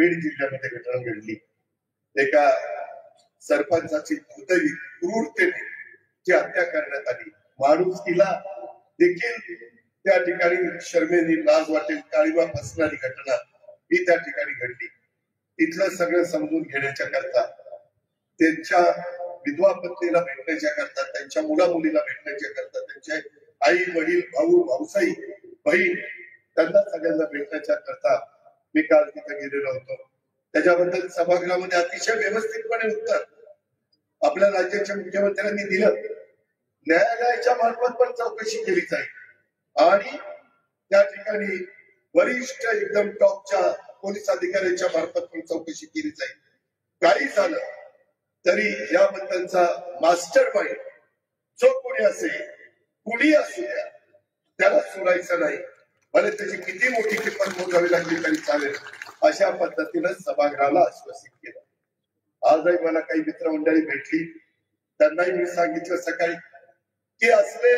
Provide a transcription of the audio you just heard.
बीड जिल्ह्यामध्ये घटना घडली। एका सरपंचाची दुर्दैवी क्रूरतेने जी हत्या करण्यात आली। माणुसकीला देखील त्या ठिकाणी शर्मेने लाज वाटेल काळीमा फसणारी घटना ही त्या ठिकाणी घडली। इथलं सगळं समजून घेण्याच्या करता, त्यांच्या विधवा पत्नीला भेटण्याच्या करता, त्यांच्या मुला मुलीला भेटण्याच्या करता, त्यांचे आई वडील भाऊ भाऊसाई बहीण त्यांना सगळ्यांना भेटण्याच्या करता मी काल तिथे गेलेलो होतो। त्याच्याबद्दल सभागृहामध्ये अतिशय व्यवस्थितपणे उत्तर आपल्या राज्याच्या मुख्यमंत्र्यांनी दिलं। न्यायालयाच्या मार्फत पण चौकशी केली जाईल आणि त्या ठिकाणी वरिष्ठ एकदम टॉपच्या पोलीस अधिकाऱ्यांच्या मार्फत पण चौकशी केली जाईल। काही झालं तरी याबद्दलचा मास्टर माइंड जो कोणी असेल, कुणी असू द्या, त्याला सोडायचं नाही। भले त्याची किती मोठी किंमत मोजावी लागली तरी चालेल, अशा पद्धतीनं सभागृहाला आश्वासित केलं। आजही मला काही मित्रमंडळी भेटली, त्यांनाही मी सांगितलं सकाळी की असले